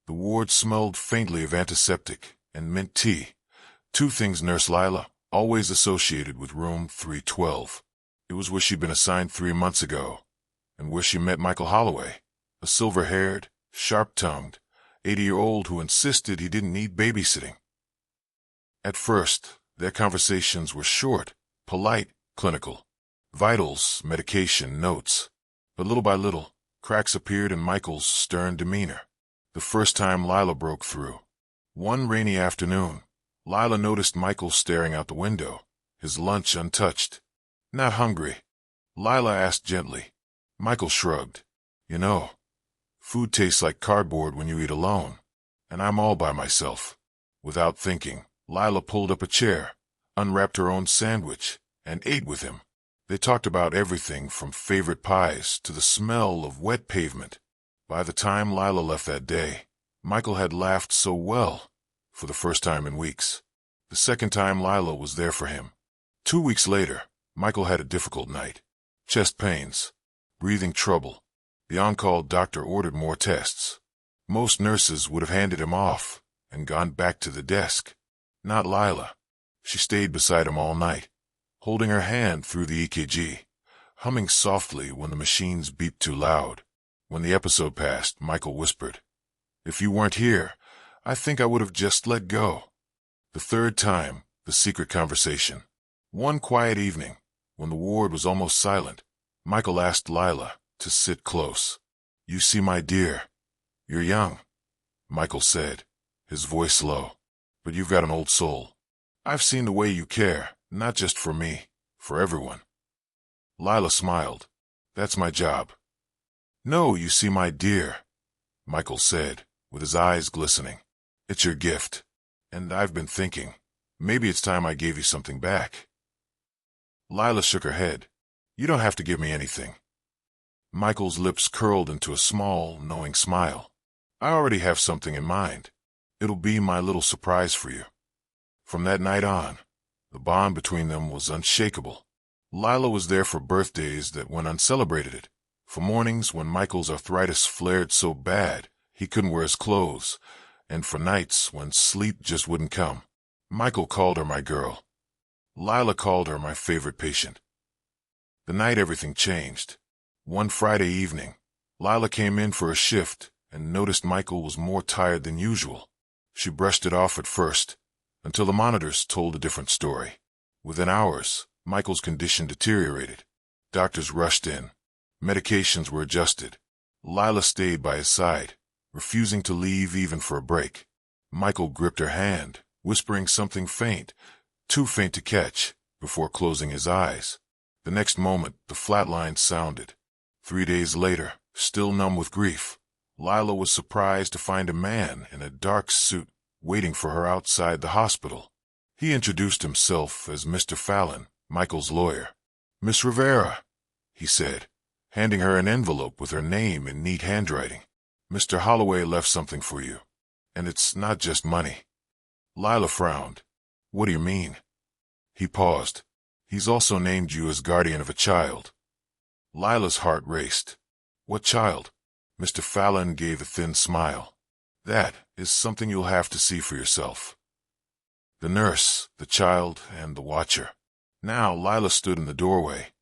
The ward smelled faintly of antiseptic and mint tea, two things Nurse Lila always associated with room 312. It was where she'd been assigned 3 months ago, and where she met Michael Holloway, a silver-haired, sharp-tongued, 80-year-old who insisted he didn't need babysitting. At first, their conversations were short, polite, clinical. Vitals, medication, notes. But little by little, cracks appeared in Michael's stern demeanor. The first time Lila broke through. One rainy afternoon, Lila noticed Michael staring out the window, his lunch untouched. "Not hungry?" Lila asked gently. Michael shrugged. "You know, food tastes like cardboard when you eat alone, and I'm all by myself." Without thinking, Lila pulled up a chair, unwrapped her own sandwich, and ate with him. They talked about everything from favorite pies to the smell of wet pavement. By the time Lila left that day, Michael had laughed so well, for the first time in weeks. The second time Lila was there for him. 2 weeks later, Michael had a difficult night. Chest pains, breathing trouble. The on-call doctor ordered more tests. Most nurses would have handed him off and gone back to the desk. Not Lila. She stayed beside him all night, holding her hand through the EKG, humming softly when the machines beeped too loud. When the episode passed, Michael whispered, "If you weren't here, I think I would have just let go." The third time, the secret conversation. One quiet evening, when the ward was almost silent, Michael asked Lila to sit close. "You see, my dear, you're young," Michael said, his voice low, "but you've got an old soul. I've seen the way you care, not just for me, for everyone." Lila smiled. "That's my job." "No, you see, my dear," Michael said, with his eyes glistening. "It's your gift, and I've been thinking, maybe it's time I gave you something back." Lila shook her head. "You don't have to give me anything." Michael's lips curled into a small, knowing smile. "I already have something in mind. It'll be my little surprise for you." From that night on, the bond between them was unshakable. Lila was there for birthdays that went uncelebrated, for mornings when Michael's arthritis flared so bad he couldn't wear his clothes, and for nights when sleep just wouldn't come. Michael called her my girl. Lila called her my favorite patient. The night everything changed. One Friday evening, Lila came in for a shift and noticed Michael was more tired than usual. She brushed it off at first, until the monitors told a different story. Within hours, Michael's condition deteriorated. Doctors rushed in. Medications were adjusted. Lila stayed by his side, refusing to leave even for a break. Michael gripped her hand, whispering something faint, too faint to catch, before closing his eyes. The next moment, the flatline sounded. 3 days later, still numb with grief, Lila was surprised to find a man in a dark suit waiting for her outside the hospital. He introduced himself as Mr. Fallon, Michael's lawyer. "Miss Rivera," he said, handing her an envelope with her name in neat handwriting. "Mr. Holloway left something for you, and it's not just money." Lila frowned. "What do you mean?" He paused. "He's also named you as guardian of a child." Lila's heart raced. "What child?" Mr. Fallon gave a thin smile. "That is something you'll have to see for yourself." The nurse, the child, and the watcher. Now Lila stood in the doorway,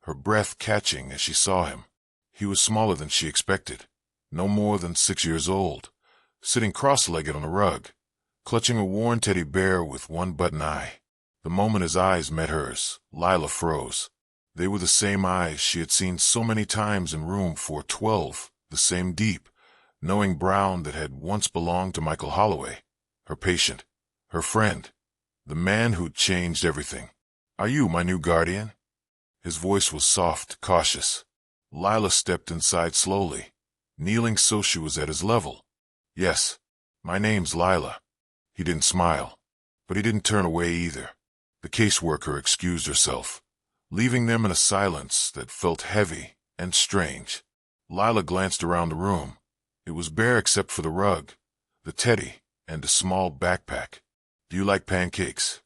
her breath catching as she saw him. He was smaller than she expected, no more than 6 years old, sitting cross-legged on a rug, clutching a worn teddy bear with one button eye. The moment his eyes met hers, Lila froze. They were the same eyes she had seen so many times in room 412, the same deep, knowing brown that had once belonged to Michael Holloway, her patient, her friend, the man who'd changed everything. "Are you my new guardian?" His voice was soft, cautious. Lila stepped inside slowly, kneeling so she was at his level. "Yes, my name's Lila." He didn't smile, but he didn't turn away either. The caseworker excused herself, leaving them in a silence that felt heavy and strange. Lila glanced around the room. It was bare except for the rug, the teddy, and a small backpack. "Do you like pancakes?"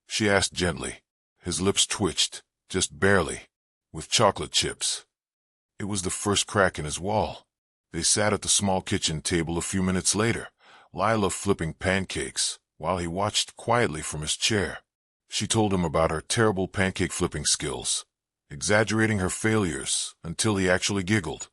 she asked gently. His lips twitched, just barely, with chocolate chips. It was the first crack in his wall. They sat at the small kitchen table a few minutes later, Lila flipping pancakes, while he watched quietly from his chair. She told him about her terrible pancake flipping skills, exaggerating her failures until he actually giggled.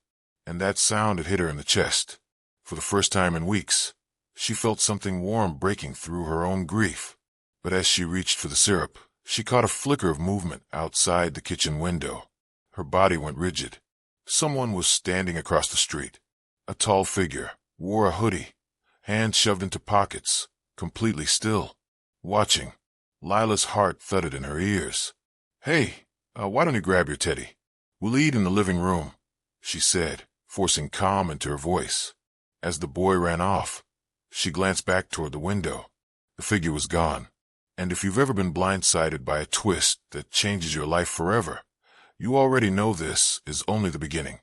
And that sound had hit her in the chest. For the first time in weeks, she felt something warm breaking through her own grief. But as she reached for the syrup, she caught a flicker of movement outside the kitchen window. Her body went rigid. Someone was standing across the street. A tall figure, wore a hoodie, hands shoved into pockets, completely still, watching. Lila's heart thudded in her ears. "Hey, why don't you grab your teddy? We'll eat in the living room," she said, forcing calm into her voice. As the boy ran off, she glanced back toward the window. The figure was gone. And if you've ever been blindsided by a twist that changes your life forever, you already know this is only the beginning.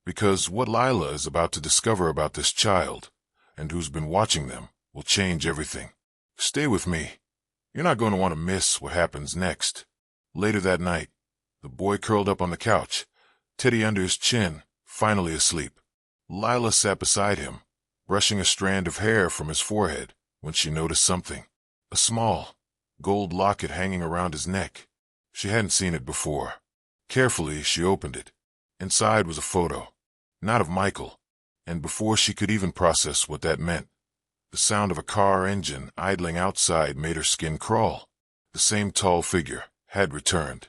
Because what Lila is about to discover about this child, and who's been watching them, will change everything. Stay with me. You're not going to want to miss what happens next. Later that night, the boy curled up on the couch, teddy under his chin, finally asleep. Lila sat beside him, brushing a strand of hair from his forehead, when she noticed something. A small, gold locket hanging around his neck. She hadn't seen it before. Carefully, she opened it. Inside was a photo, not of Michael, and before she could even process what that meant, the sound of a car engine idling outside made her skin crawl. The same tall figure had returned.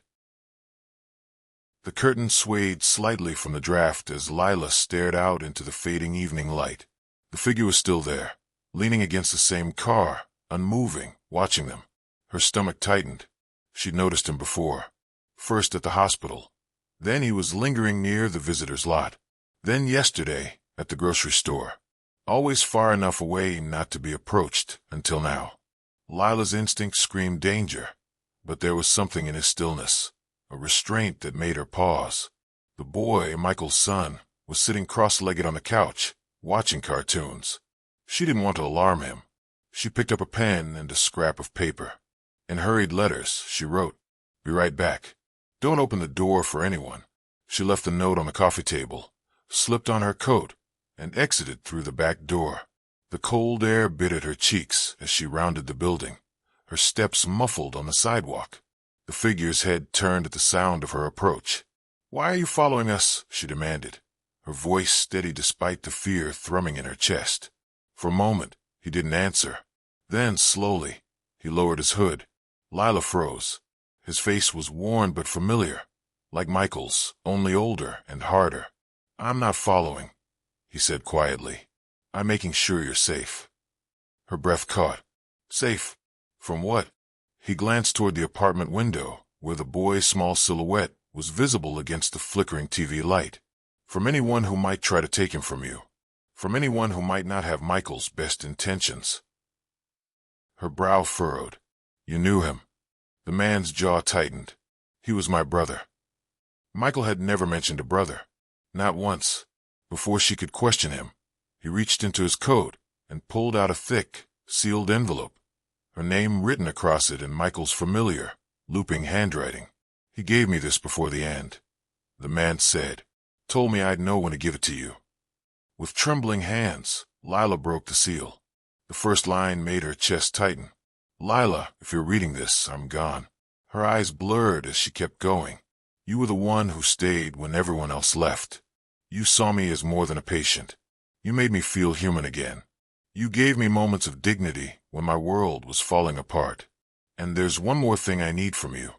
The curtain swayed slightly from the draft as Lila stared out into the fading evening light. The figure was still there, leaning against the same car, unmoving, watching them. Her stomach tightened. She'd noticed him before. First at the hospital. Then he was lingering near the visitor's lot. Then yesterday, at the grocery store. Always far enough away not to be approached, until now. Lila's instinct screamed danger, but there was something in his stillness, a restraint that made her pause. The boy, Michael's son, was sitting cross-legged on the couch, watching cartoons. She didn't want to alarm him. She picked up a pen and a scrap of paper. In hurried letters, she wrote, "Be right back. Don't open the door for anyone." She left the note on the coffee table, slipped on her coat, and exited through the back door. The cold air bit at her cheeks as she rounded the building, her steps muffled on the sidewalk. The figure's head turned at the sound of her approach. "Why are you following us?" she demanded, her voice steady despite the fear thrumming in her chest. For a moment, he didn't answer. Then, slowly, he lowered his hood. Lila froze. His face was worn but familiar, like Michael's, only older and harder. "I'm not following," he said quietly. "I'm making sure you're safe." Her breath caught. Safe? From what? He glanced toward the apartment window, where the boy's small silhouette was visible against the flickering TV light. From anyone who might try to take him from you. From anyone who might not have Michael's best intentions. Her brow furrowed. "You knew him." The man's jaw tightened. "He was my brother." Michael had never mentioned a brother. Not once. Before she could question him, he reached into his coat and pulled out a thick, sealed envelope, her name written across it in Michael's familiar, looping handwriting. "He gave me this before the end," the man said. "Told me I'd know when to give it to you." With trembling hands, Lila broke the seal. The first line made her chest tighten. "Lila, if you're reading this, I'm gone." Her eyes blurred as she kept going. "You were the one who stayed when everyone else left. You saw me as more than a patient. You made me feel human again. You gave me moments of dignity when my world was falling apart. And there's one more thing I need from you."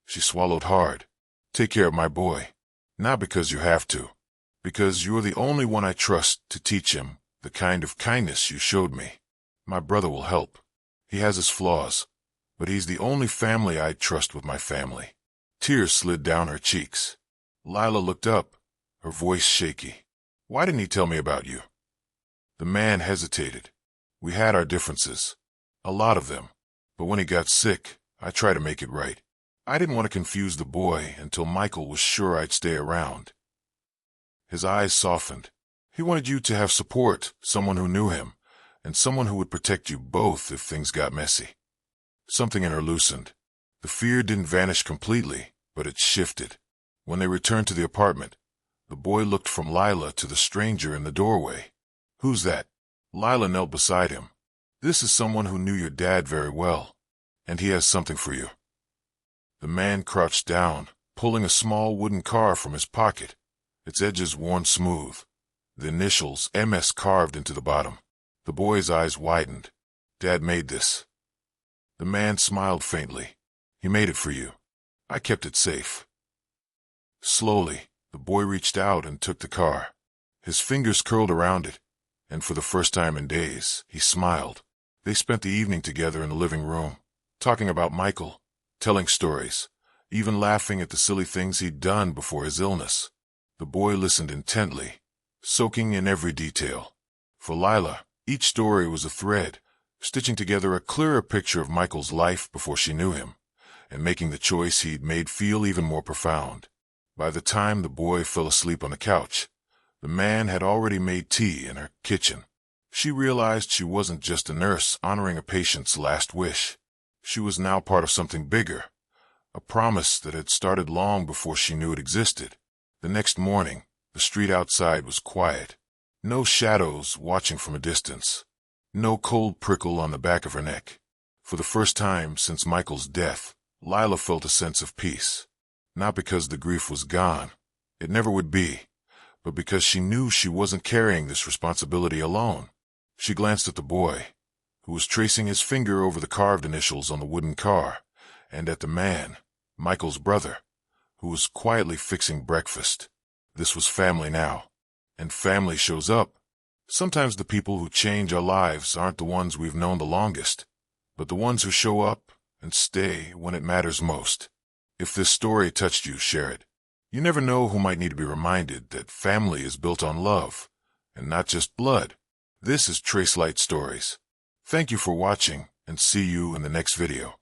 She swallowed hard. "Take care of my boy. Not because you have to. Because you're the only one I trust to teach him the kind of kindness you showed me. My brother will help. He has his flaws, but he's the only family I'd trust with my family." Tears slid down her cheeks. Lila looked up, her voice shaky. "Why didn't he tell me about you?" The man hesitated. "We had our differences. A lot of them. But when he got sick, I tried to make it right. I didn't want to confuse the boy until Michael was sure I'd stay around." His eyes softened. He wanted you to have support, someone who knew him, and someone who would protect you both if things got messy. Something in her loosened. The fear didn't vanish completely, but it shifted. When they returned to the apartment, The boy looked from Lila to the stranger in the doorway. "Who's that?" Lila knelt beside him. "This is someone who knew your dad very well, and he has something for you." The man crouched down, pulling a small wooden car from his pocket, its edges worn smooth, the initials MS carved into the bottom. The boy's eyes widened. "Dad made this." The man smiled faintly. "He made it for you. I kept it safe." Slowly, the boy reached out and took the car. His fingers curled around it, and for the first time in days, he smiled. They spent the evening together in the living room, talking about Michael, telling stories, even laughing at the silly things he'd done before his illness. The boy listened intently, soaking in every detail. For Lila, each story was a thread, stitching together a clearer picture of Michael's life before she knew him, and making the choice he'd made feel even more profound. By the time the boy fell asleep on the couch, the man had already made tea in her kitchen. She realized she wasn't just a nurse honoring a patient's last wish. She was now part of something bigger, a promise that had started long before she knew it existed. The next morning, the street outside was quiet. No shadows watching from a distance. No cold prickle on the back of her neck. For the first time since Michael's death, Lila felt a sense of peace. Not because the grief was gone, it never would be, but because she knew she wasn't carrying this responsibility alone. She glanced at the boy, who was tracing his finger over the carved initials on the wooden car, and at the man, Michael's brother, who was quietly fixing breakfast. This was family now, and family shows up. Sometimes the people who change our lives aren't the ones we've known the longest, but the ones who show up and stay when it matters most. If this story touched you, share it. You never know who might need to be reminded that family is built on love, and not just blood. This is Tracelight Stories. Thank you for watching, and see you in the next video.